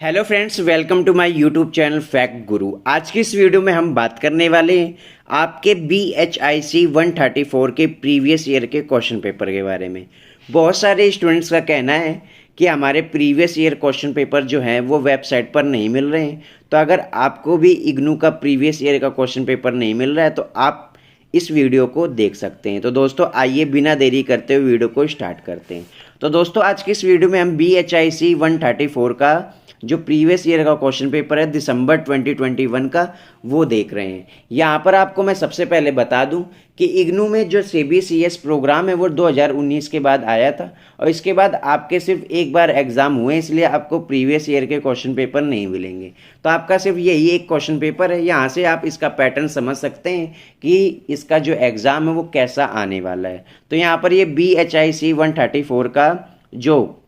Hello friends, welcome to my YouTube channel fact guru. आज की इस वीडियो में हम बात करने वाले हैं आपके BHIC 134 के प्रीवियस ईयर के क्वेश्चन पेपर के बारे में। बहुत सारे स्टूडेंट्स का कहना है कि हमारे प्रीवियस ईयर क्वेश्चन पेपर जो हैं वो वेबसाइट पर नहीं मिल रहे हैं। तो अगर आपको भी इग्नू का प्रीवियस ईयर का क्वेश्चन पेपर नहीं मिल रहा है तो आप इस वीडियो को देख सकते हैं। तो दोस्तों आइए बिना देरी करते हुए वीडियो को स्टार्ट करते हैं। तो दोस्तों आज की इस वीडियो में हम BHIC 134 का जो प्रीवियस ईयर का क्वेश्चन पेपर है दिसंबर 2021 का वो देख रहे हैं। यहाँ पर आपको मैं सबसे पहले बता दूं कि इग्नू में जो CBCS प्रोग्राम है वो 2019 के बाद आया था और इसके बाद आपके सिर्फ एक बार एग्ज़ाम हुए, इसलिए आपको प्रीवियस ईयर के क्वेश्चन पेपर नहीं मिलेंगे। तो आपका सिर्फ यही एक क्वेश्चन पेपर है। यहाँ से आप इसका पैटर्न समझ सकते हैं कि इसका जो एग्ज़ाम है वो कैसा आने वाला है। तो यहाँ पर ये BHIC 134 का जो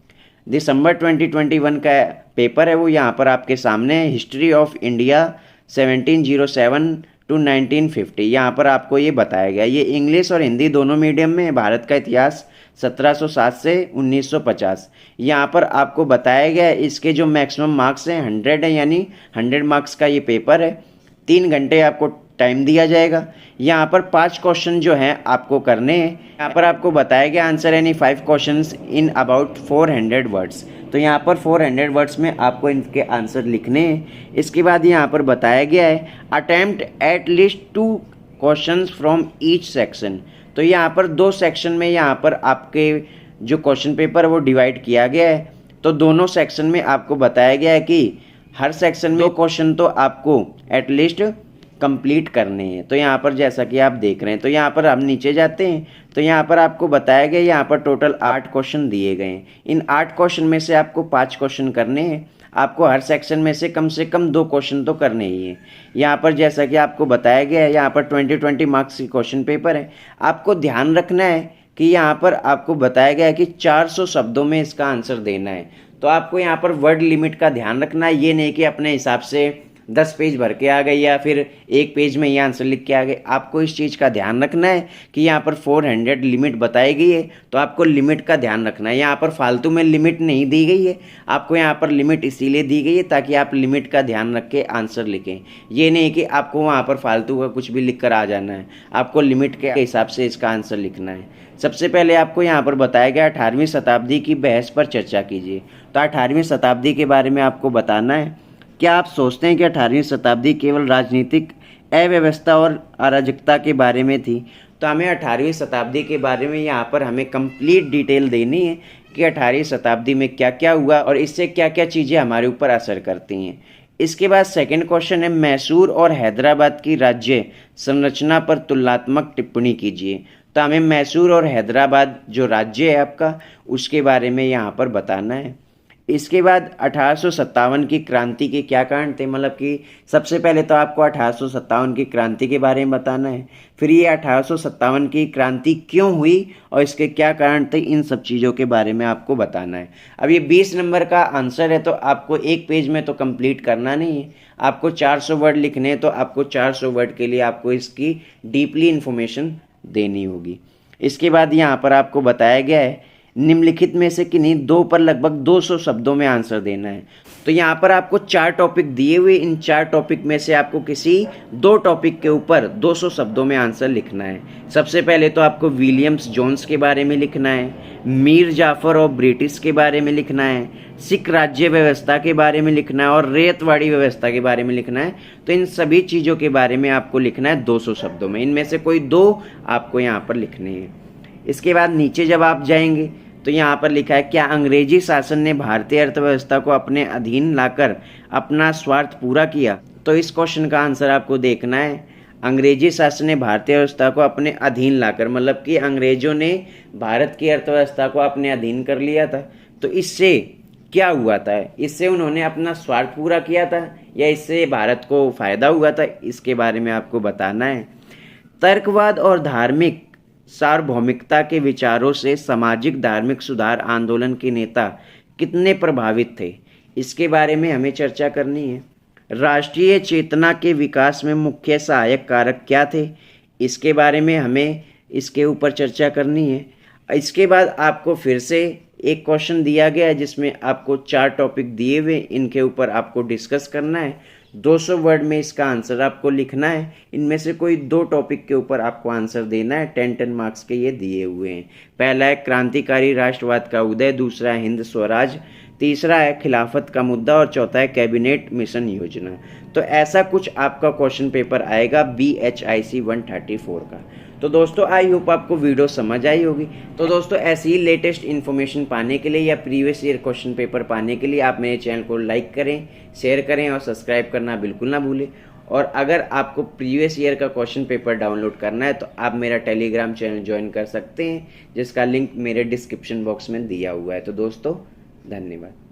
दिसंबर 2021 का पेपर है वो यहाँ पर आपके सामने है। हिस्ट्री ऑफ इंडिया 1707 टू 1950 यहाँ पर आपको ये बताया गया। ये इंग्लिश और हिंदी दोनों मीडियम में है। भारत का इतिहास 1707 से 1950 यहाँ पर आपको बताया गया है। इसके जो मैक्सिमम मार्क्स हैं 100 है, यानी 100 मार्क्स का ये पेपर है। 3 घंटे आपको टाइम दिया जाएगा। यहाँ पर 5 क्वेश्चन जो हैं आपको करने हैं। यहाँ पर आपको बताया गया answer any 5 questions in about 400 words. तो यहाँ पर 400 वर्ड्स में आपको इनके आंसर लिखने हैं। इसके बाद यहाँ पर बताया गया है attempt at least 2 questions from each section. तो यहाँ पर 2 सेक्शन में यहाँ पर आपके जो क्वेश्चन पेपर है वो डिवाइड किया गया है। तो दोनों सेक्शन में आपको बताया गया है कि हर सेक्शन में 2 क्वेश्चन तो आपको एटलीस्ट कंप्लीट करने हैं। तो यहाँ पर जैसा कि आप देख रहे हैं, तो यहाँ पर हम नीचे जाते हैं तो यहाँ पर आपको बताया गया यहाँ पर टोटल 8 क्वेश्चन दिए गए हैं। इन 8 क्वेश्चन में से आपको 5 क्वेश्चन करने हैं। आपको हर सेक्शन में से कम 2 क्वेश्चन तो करने ही हैं। यहाँ पर जैसा कि आपको बताया गया है यहाँ पर 20 मार्क्स की क्वेश्चन पेपर है। आपको ध्यान रखना है कि यहाँ पर आपको बताया गया है कि 400 शब्दों में इसका आंसर देना है। तो आपको यहाँ पर वर्ड लिमिट का ध्यान रखना है। ये नहीं कि अपने हिसाब से 10 पेज भर के आ गए या फिर 1 पेज में ये आंसर लिख के आ गए। आपको इस चीज़ का ध्यान रखना है कि यहाँ पर 400 लिमिट बताई गई है, तो आपको लिमिट का ध्यान रखना है। यहाँ पर फालतू में लिमिट नहीं दी गई है। आपको यहाँ पर लिमिट इसीलिए दी गई है ताकि आप लिमिट का ध्यान रख के आंसर लिखें। ये नहीं कि आपको वहाँ पर फालतू का कुछ भी लिख कर आ जाना है। आपको लिमिट के हिसाब से इसका आंसर लिखना है। सबसे पहले आपको यहाँ पर बताया गया 18वीं शताब्दी की बहस पर चर्चा कीजिए। तो 18वीं शताब्दी के बारे में आपको बताना है। क्या आप सोचते हैं कि 18वीं शताब्दी केवल राजनीतिक अव्यवस्था और अराजकता के बारे में थी? तो हमें 18वीं शताब्दी के बारे में यहाँ पर हमें कंप्लीट डिटेल देनी है कि 18वीं शताब्दी में क्या क्या हुआ और इससे क्या क्या चीज़ें हमारे ऊपर असर करती हैं। इसके बाद सेकंड क्वेश्चन है मैसूर और हैदराबाद की राज्य संरचना पर तुलनात्मक टिप्पणी कीजिए। तो हमें मैसूर और हैदराबाद जो राज्य है आपका उसके बारे में यहाँ पर बताना है। इसके बाद 1857 की क्रांति के क्या कारण थे, मतलब कि सबसे पहले तो आपको 1857 की क्रांति के बारे में बताना है। फिर ये 1857 की क्रांति क्यों हुई और इसके क्या कारण थे, इन सब चीज़ों के बारे में आपको बताना है। अब ये 20 नंबर का आंसर है तो आपको 1 पेज में तो कंप्लीट करना नहीं है। आपको 400 वर्ड लिखने हैं, तो आपको 400 वर्ड के लिए आपको इसकी डीपली इन्फॉर्मेशन देनी होगी। इसके बाद यहाँ पर आपको बताया गया है निम्नलिखित में से किन्हीं 2 पर लगभग 200 शब्दों में आंसर देना है। तो यहाँ पर आपको 4 टॉपिक दिए हुए, इन 4 टॉपिक में से आपको किसी 2 टॉपिक के ऊपर 200 शब्दों में आंसर लिखना है। सबसे पहले तो आपको विलियम्स जोन्स के बारे में लिखना है, मीर जाफर और ब्रिटिश के बारे में लिखना है, सिख राज्य व्यवस्था के बारे में लिखना है और रेतवाड़ी व्यवस्था के बारे में लिखना है। तो इन सभी चीज़ों के बारे में आपको लिखना है 200 शब्दों में। इनमें से कोई 2 आपको यहाँ पर लिखने हैं। इसके बाद नीचे जब आप जाएंगे तो यहाँ पर लिखा है क्या अंग्रेजी शासन ने भारतीय अर्थव्यवस्था को अपने अधीन लाकर अपना स्वार्थ पूरा किया? तो इस क्वेश्चन का आंसर आपको देखना है। अंग्रेजी शासन ने भारतीय अर्थव्यवस्था को अपने अधीन लाकर, मतलब कि अंग्रेजों ने भारत की अर्थव्यवस्था को अपने अधीन कर लिया था। तो इससे क्या हुआ था? इससे उन्होंने अपना स्वार्थ पूरा किया था या इससे भारत को फायदा हुआ था? इसके बारे में आपको बताना है। तर्कवाद और धार्मिक सार्वभौमिकता के विचारों से सामाजिक धार्मिक सुधार आंदोलन के नेता कितने प्रभावित थे? इसके बारे में हमें चर्चा करनी है। राष्ट्रीय चेतना के विकास में मुख्य सहायक कारक क्या थे? इसके बारे में हमें इसके ऊपर चर्चा करनी है। इसके बाद आपको फिर से एक क्वेश्चन दिया गया है जिसमें आपको 4 टॉपिक दिए हुए, इनके ऊपर आपको डिस्कस करना है। 200 वर्ड में इसका आंसर आपको लिखना है। इनमें से कोई 2 टॉपिक के ऊपर आपको आंसर देना है। 10 मार्क्स के ये दिए हुए हैं। पहला है क्रांतिकारी राष्ट्रवाद का उदय, दूसरा है हिंद स्वराज, तीसरा है खिलाफत का मुद्दा और चौथा है कैबिनेट मिशन योजना। तो ऐसा कुछ आपका क्वेश्चन पेपर आएगा BHIC 134 का। तो दोस्तों आई होप आपको वीडियो समझ आई होगी। तो दोस्तों ऐसी ही लेटेस्ट इन्फॉर्मेशन पाने के लिए या प्रीवियस ईयर क्वेश्चन पेपर पाने के लिए आप मेरे चैनल को लाइक करें, शेयर करें और सब्सक्राइब करना बिल्कुल ना भूलें। और अगर आपको प्रीवियस ईयर का क्वेश्चन पेपर डाउनलोड करना है तो आप मेरा टेलीग्राम चैनल ज्वाइन कर सकते हैं, जिसका लिंक मेरे डिस्क्रिप्शन बॉक्स में दिया हुआ है। तो दोस्तों धन्यवाद।